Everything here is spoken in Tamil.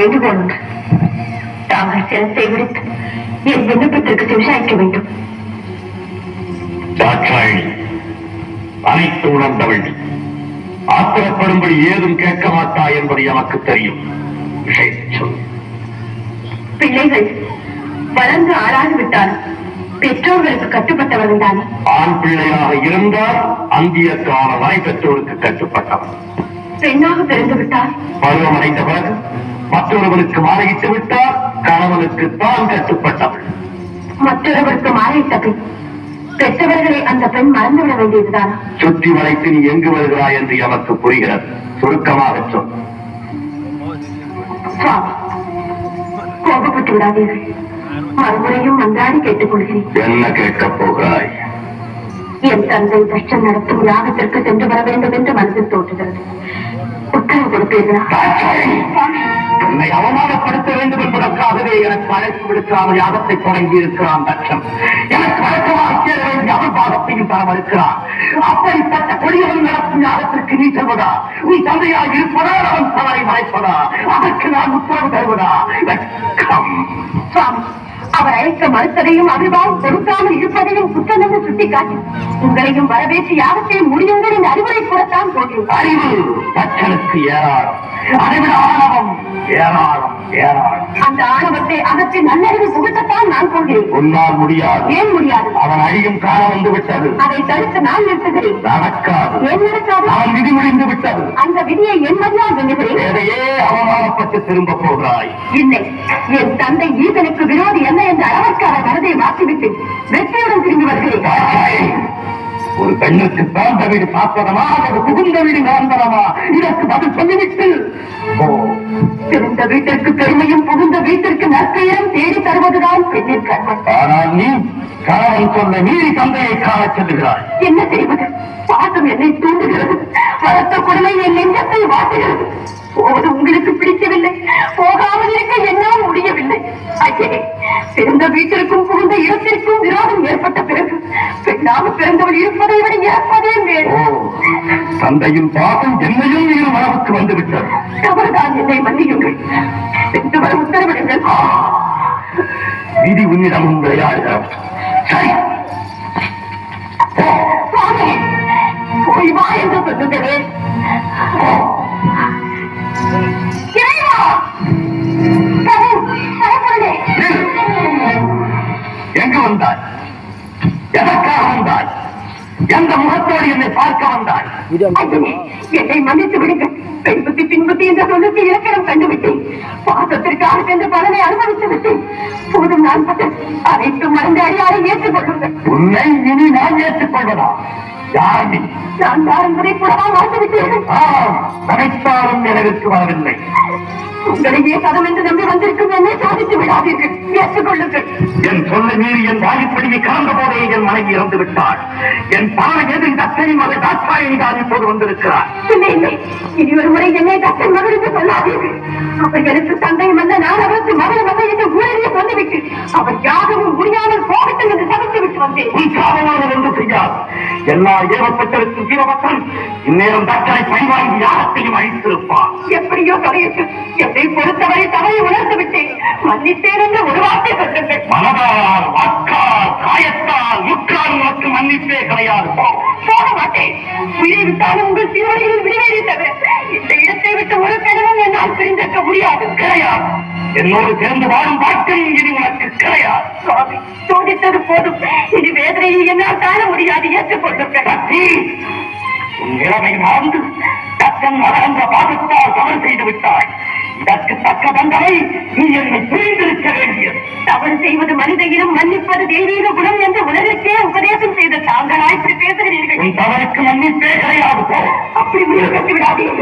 வேண்டுகோள் உண்டு. தாங்கள் சிரத்தை விடுத்து என் விண்ணப்பத்திற்கு செவிசாய்க்க வேண்டும். அனைத்து உணர்ந்தவள் ஆத்திரப்படும்படி ஏதும் கேட்க மாட்டா என்பது எனக்கு தெரியும். பிள்ளைகள் வளர்ந்து ஆளாகிவிட்டாலும் பெற்றோர்களுக்கு கட்டுப்பட்டவர்கள் தானே. ஆண் பிள்ளையாக இருந்தால் அந்திய காலமாய் பெற்றோருக்கு கட்டுப்பட்டவன். பெண்ணாக பிறந்து விட்டால் பருவமடைந்த பிறகு மற்றொருவருக்கு மாறிவிட்டு விட்டால் கணவனுக்கு தான் கட்டுப்பட்டவள். மற்றொருவருக்கு மாறிவிட்ட பின் பெற்றவர்களை அந்த பெண் மறந்துவிட வேண்டியதுதான். சுற்றி வளைத்து நீ எங்கு வருகிறாய் என்று எனக்கு புரிகிறது. சுருக்கமாக சொல். கோபப்பட்டு விடாதீர்கள். மறுமுறையும் மன்றாடி கேட்டுக் கொள்கிறேன். என்ன கேட்கப் போகிறாய்? என் தந்தை தஷ்டம் நடத்தும் யாகத்திற்கு சென்று வர வேண்டும் என்று மனதில் தோற்றுகிறது. உத்தரவு கொடுப்பீர்களா? என்னை அவமானப்படுத்த வேண்டும் என்பதற்காகவே எனக்கு அழைப்பு விடுக்காமல் யாகத்தை தொடங்கி இருக்கிறான் தட்சம். எனக்கு வழக்கமாக சேர வேண்டிய அவபாகத்தையும் தர மறுக்கிறான். அப்படிப்பட்ட கொடியவன் நடத்தும் யாகத்திற்கு நீ செல்வதா? உன் தந்தையாக இருப்பதா? அவன் தவறை மறைப்பதா? அதற்கு நான் உத்தரவு தருவதா? சுவாமி, அவர் அழைக்க மறுத்ததையும் அபிபாவம் கொடுக்காமல் இருப்பதையும் குற்றம் என்று சுட்டிக்காட்டி உங்களையும் வரவேற்று யாகத்தை முடியுங்கள் என்று அறிவுரை கூறத்தான் போகிறேன். அறிவு தட்சனுக்கு ஏராளம், அறிவிட ஆணவம் ஏராளம் ஏராளம். அந்த ஆணவத்தை அகற்றி நல்லறிவு புகட்டத்தான் நான் போகிறேன். உன்னால் முடியாது. ஏன் முடியாது? அவன் அழியும் காலம் வந்து விட்டது. அதை தடுத்து நான் நிறுத்துகிறேன். நடக்காது. ஏன் நடக்காது? அவன் விதி முடிந்து விட்டது. அந்த விதியை என் மதியால் வெல்லுகிறேன். எதையே அவமானப்பட்டு திரும்ப போகிறாய். இல்லை, என் தந்தை ஈசனுக்கு விரோதி என்ன என்று அளவுக்கு அவர் மனதை மாற்றிவிட்டு வெற்றியுடன் திரும்பி வருகிறேன். ஒரு பெண்ணுக்கு பிறந்த வீடு சாஸ்வதமா, ஒரு புகுந்த வீடு நிரந்தரமா? இதற்கு பதில் சொல்லிவிட்டு பிறந்த வீட்டிற்கு பெருமையும் புகுந்த வீட்டிற்கு நற்பெயரும் தேடி தருவதுதான் பெண்ணின் கர்மம். ஆனால் நீ கணவன் சொல்ல மீறி தந்தையை காணச் செல்லுகிறாய். என்ன செய்வது? பாசம் என்னை தூண்டுகிறது, வளர்த்த கொடுமை என் நெஞ்சத்தை வாட்டுகிறது. போவது உங்களுக்கு பிடிக்கவில்லை, போகாமல் இருக்க என்னால் முடியவில்லை. ஐயே, பிறந்த வீட்டிற்கும் புகுந்த இடத்திற்கும் விரோதம் ஏற்பட்ட பிறகு பெண்ணாக பிறந்தவள் இருப்பதை விட இறப்பதே மேல். தந்தையின் பாசம் என்னையும் நீர் மனவுக்கு வந்துவிட்டது. தவறுதான், என்னை மன்னியுங்கள். சென்று வர உத்தரவிடுங்கள். விதி உன்னிடம் விளையாடுகிறோம். சரி, போய் வா என்று சொல்லுகிறேன். எங்கு வந்தாய்? எதற்காக வந்தாய்? எந்த முகத்தோடு என்னை பார்க்க வந்தாய்? என்னை மன்னித்து விடுங்கள். பெண்புத்தி பின்புத்தி என்ற சொல்லுக்கு இலக்கணம் கண்டுவிட்டேன். பாசத்திற்காக சென்று பலனை அனுபவித்து விட்டேன். போதும், நான் அனைத்து மறந்து அடியாரை ஏற்றுக்கொள்ளுங்கள். உன்னை இனி நான் ஏற்றுக்கொள்வதா? யார் நீ? நான் யார் என்பதை கூடவா வாழ்த்துவிட்டீர்கள்? நினைத்தாலும் நினைவிற்கு வரவில்லை. உங்களையே கதம் என்று நம்பி வந்திருக்கும் என்னை சோதித்து விடாதீர்கள். ஏற்றுக்கொள்ளுங்கள். என் சொல்ல மீறி என் வாய்ப்படியை கலந்த போதே என் மனைவி இறந்து விட்டாள். என் பானை எதிர் தத்தையும் அதை தாட்சாயணி தான் இப்போது வந்திருக்கிறார். இல்லை இல்லை, இனி ஒரு முறை என்னை தத்தன் மகள் என்று சொல்லாதீர்கள். அவர் எனக்கு தந்தையும் அல்ல, நான் அவருக்கு மகள் மகள் என்று ஊழலே சொல்லிவிட்டு அவர் யாகவும் முடியாமல் போகட்டும் என்று சமைத்து விட்டு வந்தேன். உன் காரணமாக என்று செய்யாது. எல்லா ஏவப்பட்டிருக்கும் ஜீவபக்தன் இந்நேரம் தக்கனை பணிவாங்கி யாகத்தையும் அழித்திருப்பார். எப்படியோ தொலையட்டும். என்னை பொறுத்தவரை தவறை உணர்ந்து விட்டேன். மன்னித்தேன் என்று ஒரு வார்த்தை சொல்லுங்கள். மனதால், வாக்கால், காயத்தால், முற்றால் உனக்கு மன்னிப்பே கிடையாது. போக மாட்டேன். உயிரை விட்டாலும் உங்கள் திருவடியில் விடுவேறே தவிர இந்த இடத்தை விட்டு ஒரு கணவன் என்னால் பிரிந்திருக்க முடியாது. கிடையாது. என்னோடு சேர்ந்து வாழும் பாக்கியம் இனி உனக்கு கிடையாது. சுவாமி, சோதித்தது போதும். இனி வேதனையை என்னால் காண முடியாது. ஏற்றுக்கொள்ளுங்கள். உன் நிலைமை வாழ்ந்து தக்கன் வளர்ந்த பாகத்தால் தவறு செய்து விட்டாய். இதற்கு தக்க தண்டனை நீ என்னை புரிந்திருக்க வேண்டியது. தவறு செய்வது மனித இனம், மன்னிப்பது தெய்வீக குணம் என்று உலகிற்கே உபதேசம் செய்த தாங்களா இப்படி பேசுகிறீர்கள்? உன் தவறுக்கு மன்னிப்பே கிடையாது. அப்படி முடிவு கட்டி விடாதீர்கள்.